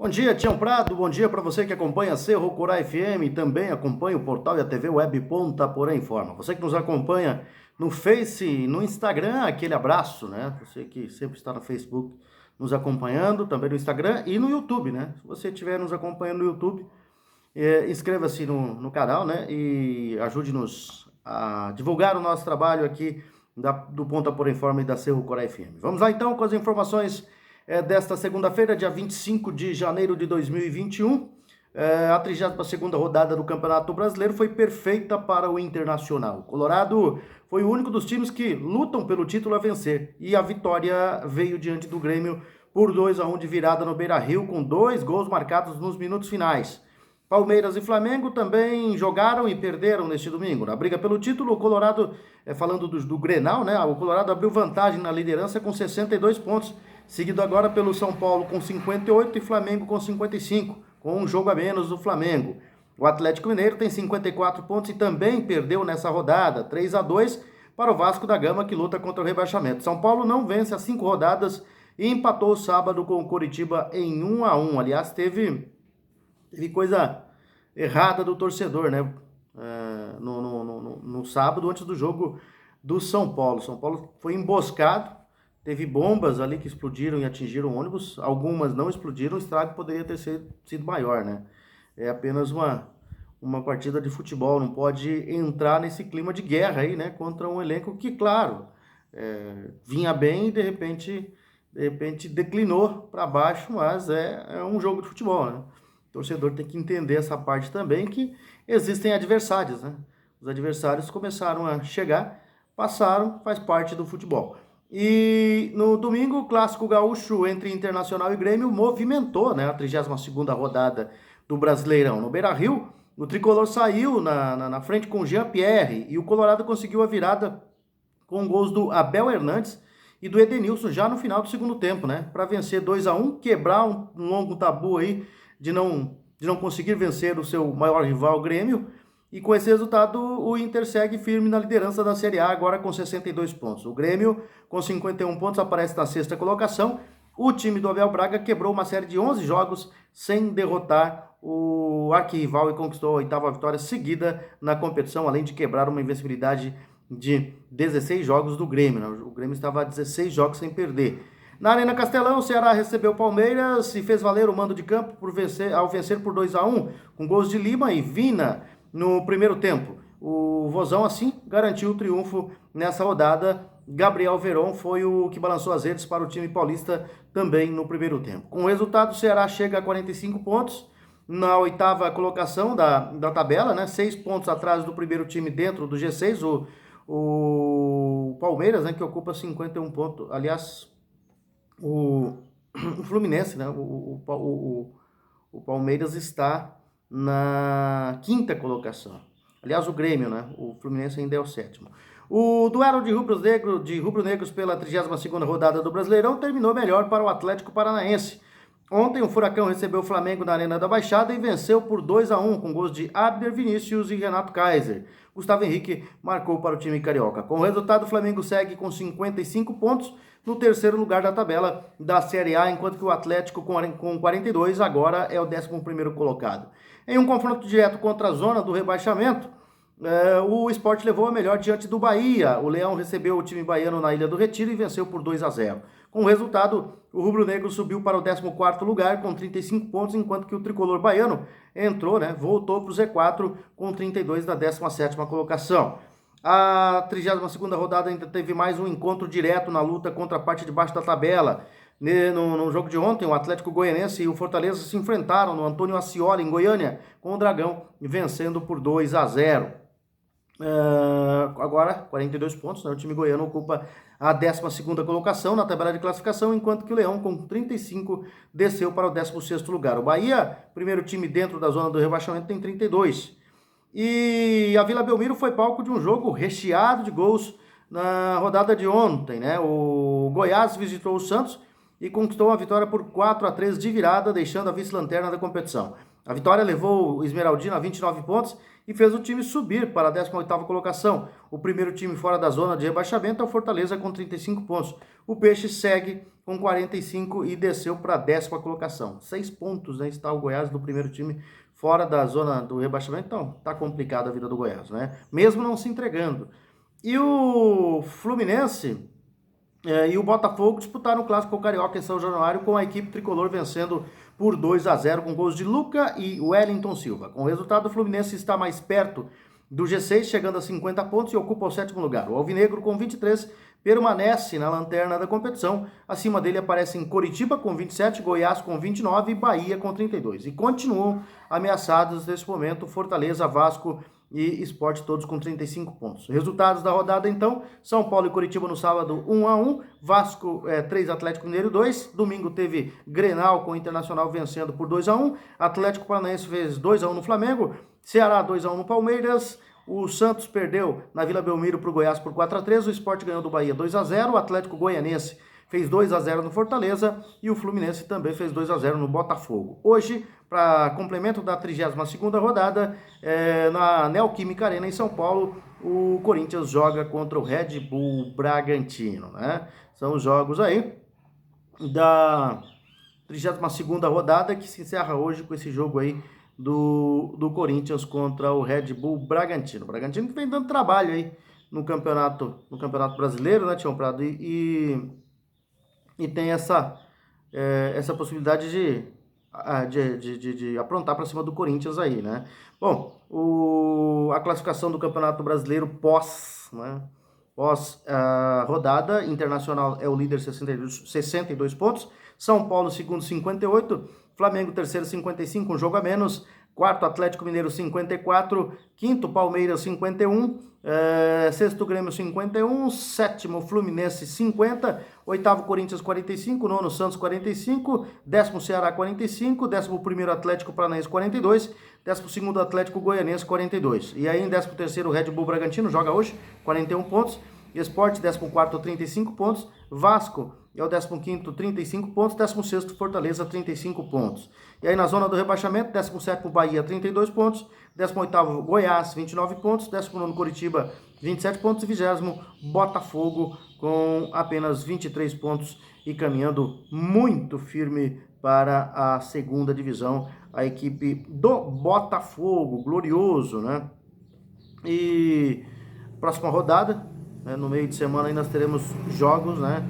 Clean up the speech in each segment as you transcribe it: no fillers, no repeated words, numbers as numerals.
Bom dia, Tião Prado. Bom dia para você que acompanha a Cerro Corá FM e também acompanha o portal e a TV Web Ponta Porã Informa. Você que nos acompanha no Face, no Instagram, aquele abraço, né? Você que sempre está no Facebook nos acompanhando, também no Instagram e no YouTube, né? Se você estiver nos acompanhando no YouTube, inscreva-se no canal, né? E ajude-nos a divulgar o nosso trabalho aqui do Ponta Porã Informa e da Cerro Corá FM. Vamos lá então com as informações desta segunda-feira, dia 25 de janeiro de 2021. A 32ª rodada do Campeonato Brasileiro foi perfeita para o Internacional. O Colorado foi o único dos times que lutam pelo título a vencer, e a vitória veio diante do Grêmio por 2-1 de virada no Beira-Rio, com 2 gols marcados nos minutos finais. Palmeiras e Flamengo também jogaram e perderam neste domingo. Na briga pelo título, o Colorado, falando do Grenal, né? O Colorado abriu vantagem na liderança com 62 pontos, seguido agora pelo São Paulo com 58 e Flamengo com 55, com um jogo a menos do Flamengo. O Atlético Mineiro tem 54 pontos e também perdeu nessa rodada, 3-2 para o Vasco da Gama, que luta contra o rebaixamento. São Paulo não vence há 5 rodadas e empatou sábado com o Coritiba em 1-1. Aliás, teve coisa errada do torcedor, né? No sábado, antes do jogo do São Paulo. São Paulo foi emboscado. Teve bombas ali que explodiram e atingiram o ônibus, algumas não explodiram, o estrago poderia ter sido maior, né? É apenas uma partida de futebol, não pode entrar nesse clima de guerra aí, né? Contra um elenco que, claro, vinha bem e de repente declinou para baixo, mas é um jogo de futebol, né? O torcedor tem que entender essa parte também, que existem adversários, né? Os adversários começaram a chegar, passaram, faz parte do futebol. E no domingo, o clássico gaúcho entre Internacional e Grêmio movimentou, né, a 32ª rodada do Brasileirão. No Beira-Rio, o tricolor saiu na frente com o Jean-Pierre e o Colorado conseguiu a virada com gols do Abel Hernandes e do Edenilson já no final do segundo tempo, né, para vencer 2-1, quebrar um longo tabu aí de não conseguir vencer o seu maior rival, o Grêmio. E com esse resultado, o Inter segue firme na liderança da Série A, agora com 62 pontos. O Grêmio, com 51 pontos, aparece na 6ª colocação. O time do Abel Braga quebrou uma série de 11 jogos sem derrotar o arquirrival e conquistou a 8ª vitória seguida na competição, além de quebrar uma invencibilidade de 16 jogos do Grêmio, né? O Grêmio estava a 16 jogos sem perder. Na Arena Castelão, o Ceará recebeu o Palmeiras e fez valer o mando de campo ao vencer por 2-1, com gols de Lima e Vina no primeiro tempo. O Vozão, assim, garantiu o triunfo nessa rodada. Gabriel Veron foi o que balançou as redes para o time paulista também no primeiro tempo. Com o resultado, o Ceará chega a 45 pontos, na 8ª colocação da tabela, né? 6 pontos atrás do primeiro time dentro do G6, o Palmeiras, né, que ocupa 51 pontos. Aliás, o Fluminense, né? O Palmeiras está na 5ª colocação. Aliás, o Grêmio, né? O Fluminense ainda é o 7º. O duelo de rubro-negros pela 32ª rodada do Brasileirão terminou melhor para o Atlético Paranaense. Ontem o Furacão recebeu o Flamengo na Arena da Baixada e venceu por 2-1, com gols de Abner Vinícius e Renato Kaiser. Gustavo Henrique marcou para o time carioca. Com o resultado, o Flamengo segue com 55 pontos no terceiro lugar da tabela da Série A, enquanto que o Atlético, com 42, agora é o 11º colocado. Em um confronto direto contra a zona do rebaixamento, o Sport levou a melhor diante do Bahia. O Leão recebeu o time baiano na Ilha do Retiro e venceu por 2-0. Com o resultado, o rubro-negro subiu para o 14º lugar com 35 pontos, enquanto que o tricolor baiano voltou para o Z4 com 32 da 17ª colocação. A 32ª rodada ainda teve mais um encontro direto na luta contra a parte de baixo da tabela. No jogo de ontem, o Atlético Goianense e o Fortaleza se enfrentaram no Antônio Ascioli, em Goiânia, com o Dragão vencendo por 2-0. Agora, 42 pontos, né? O time goiano ocupa a 12ª colocação na tabela de classificação, enquanto que o Leão, com 35, desceu para o 16º lugar. O Bahia, primeiro time dentro da zona do rebaixamento, tem 32. E a Vila Belmiro foi palco de um jogo recheado de gols na rodada de ontem, né? O Goiás visitou o Santos e conquistou uma vitória por 4-3 de virada, deixando a vice-lanterna da competição. A vitória levou o Esmeraldina a 29 pontos e fez o time subir para a 18ª colocação. O primeiro time fora da zona de rebaixamento é o Fortaleza com 35 pontos. O Peixe segue com 45 e desceu para a 10ª colocação. 6 pontos, né, está o Goiás do primeiro time fora da zona do rebaixamento. Então, tá complicada a vida do Goiás, né? Mesmo não se entregando. E o Fluminense e o Botafogo disputaram o Clássico Carioca em São Januário, com a equipe tricolor vencendo por 2-0 com gols de Luca e Wellington Silva. Com o resultado, o Fluminense está mais perto do G6, chegando a 50 pontos e ocupa o 7º lugar. O Alvinegro, com 23, permanece na lanterna da competição. Acima dele aparecem Coritiba com 27, Goiás com 29 e Bahia com 32. E continuam ameaçados nesse momento Fortaleza, Vasco e Sport, todos com 35 pontos. Resultados da rodada, então: São Paulo e Coritiba no sábado 1-1, Vasco 3, Atlético Mineiro 2, domingo teve Grenal com o Internacional vencendo por 2-1, Atlético Paranaense fez 2-1 no Flamengo, Ceará 2-1 no Palmeiras, o Santos perdeu na Vila Belmiro para o Goiás por 4-3, o Sport ganhou do Bahia 2-0, o Atlético Goianense fez 2-0 no Fortaleza e o Fluminense também fez 2-0 no Botafogo. Hoje, para complemento da 32ª rodada, na Neoquímica Arena em São Paulo, o Corinthians joga contra o Red Bull Bragantino, né? São os jogos aí da 32ª rodada, que se encerra hoje com esse jogo aí do Corinthians contra o Red Bull Bragantino. O Bragantino que vem dando trabalho aí no campeonato brasileiro, né, Tião Prado? E tem essa possibilidade de aprontar para cima do Corinthians aí, né? Bom, a classificação do Campeonato Brasileiro pós rodada, Internacional é o líder, 62 pontos, São Paulo segundo, 58, Flamengo terceiro, 55, um jogo a menos, quarto Atlético Mineiro 54, quinto Palmeiras 51, sexto Grêmio 51, sétimo Fluminense 50, oitavo Corinthians 45, nono Santos 45, décimo Ceará 45, décimo primeiro Atlético Paranaense 42, décimo segundo Atlético Goianense 42. E aí em décimo terceiro Red Bull Bragantino joga hoje 41 pontos, Sport 14º 35 pontos, Vasco é o 15º, 35 pontos, 16º Fortaleza, 35 pontos. E aí na zona do rebaixamento, 17º Bahia, 32 pontos, 18º Goiás, 29 pontos, 19º Coritiba, 27 pontos e 20º Botafogo com apenas 23 pontos e caminhando muito firme para a segunda divisão, a equipe do Botafogo, glorioso, né? E próxima rodada, né, no meio de semana aí nós teremos jogos, né?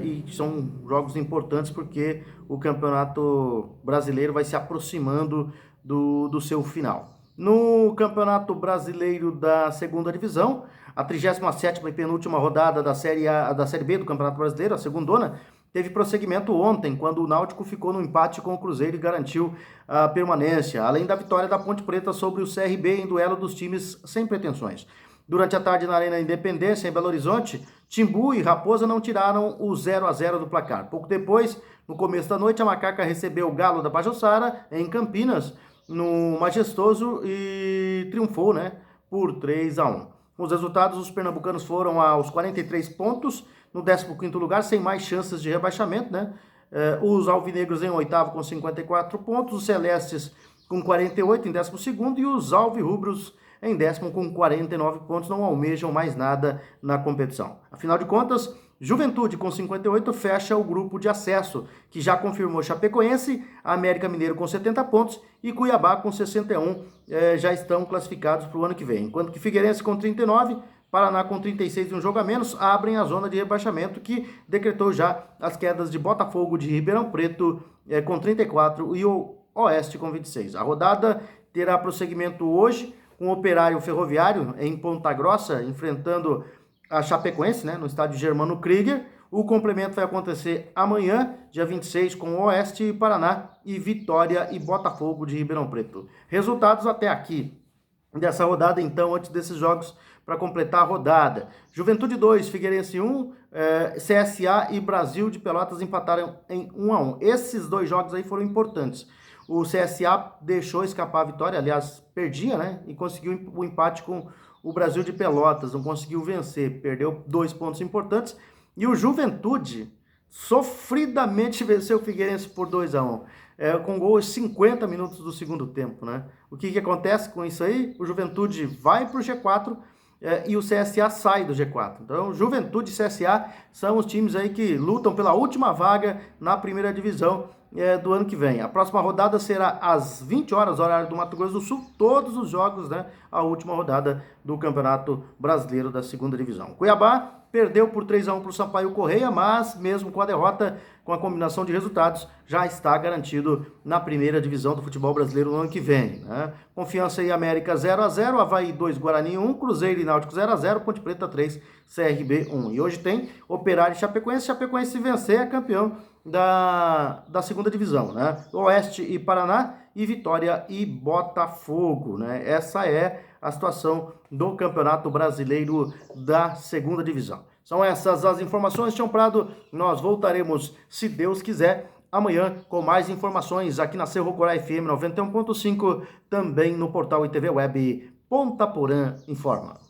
E são jogos importantes porque o Campeonato Brasileiro vai se aproximando do seu final. No Campeonato Brasileiro da segunda divisão, a 37ª e penúltima rodada da Série B do Campeonato Brasileiro, a segundona, teve prosseguimento ontem, quando o Náutico ficou no empate com o Cruzeiro e garantiu a permanência, além da vitória da Ponte Preta sobre o CRB em duelo dos times sem pretensões. Durante a tarde na Arena Independência, em Belo Horizonte, Timbu e Raposa não tiraram o 0-0 do placar. Pouco depois, no começo da noite, a Macaca recebeu o Galo da Pajoçara, em Campinas, no Majestoso, e triunfou, né, por 3-1. Com os resultados, os pernambucanos foram aos 43 pontos, no 15º lugar, sem mais chances de rebaixamento, né? Os alvinegros em oitavo com 54 pontos, os celestes com 48 em 12º e os alvirrubros em décimo com 49 pontos, não almejam mais nada na competição. Afinal de contas, Juventude com 58 fecha o grupo de acesso, que já confirmou Chapecoense, América Mineiro com 70 pontos e Cuiabá com 61 já estão classificados para o ano que vem. Enquanto que Figueirense com 39, Paraná com 36 e um jogo a menos abrem a zona de rebaixamento, que decretou já as quedas de Botafogo de Ribeirão Preto com 34 e o Oeste com 26. A rodada terá prosseguimento hoje, com o Operário Ferroviário em Ponta Grossa, enfrentando a Chapecoense, né, no estádio Germano Krieger. O complemento vai acontecer amanhã, dia 26, com o Oeste e Paraná, e Vitória e Botafogo de Ribeirão Preto. Resultados até aqui dessa rodada, então, antes desses jogos, para completar a rodada. Juventude 2, Figueirense 1, CSA e Brasil de Pelotas empataram em 1-1. Esses dois jogos aí foram importantes. O CSA deixou escapar a vitória, aliás, perdia, né? E conseguiu o empate com o Brasil de Pelotas, não conseguiu vencer, perdeu 2 pontos importantes. E o Juventude sofridamente venceu o Figueirense por 2-1. Com gol aos 50 minutos do segundo tempo, né? O que acontece com isso aí? O Juventude vai para o G4 e o CSA sai do G4. Então, Juventude e CSA são os times aí que lutam pela última vaga na primeira divisão do ano que vem. A próxima rodada será às 20 horas, horário do Mato Grosso do Sul, todos os jogos, né? A última rodada do Campeonato Brasileiro da segunda divisão. Cuiabá perdeu por 3-1 para o Sampaio Correia, mas mesmo com a derrota, com a combinação de resultados, já está garantido na primeira divisão do futebol brasileiro no ano que vem, né? Confiança e América 0-0, Avaí 2, Guarani 1, Cruzeiro e Náutico 0-0, Ponte Preta 3, CRB 1. E hoje tem Operário e Chapecoense. Chapecoense, se vencer, é campeão da segunda divisão, né? Oeste e Paraná, e Vitória e Botafogo, né? Essa é a situação do Campeonato Brasileiro da segunda divisão. São essas as informações, Tião Prado. Nós voltaremos, se Deus quiser, amanhã com mais informações aqui na Cerro Corá FM 91.5, também no portal e TV Web Ponta Porã Informa.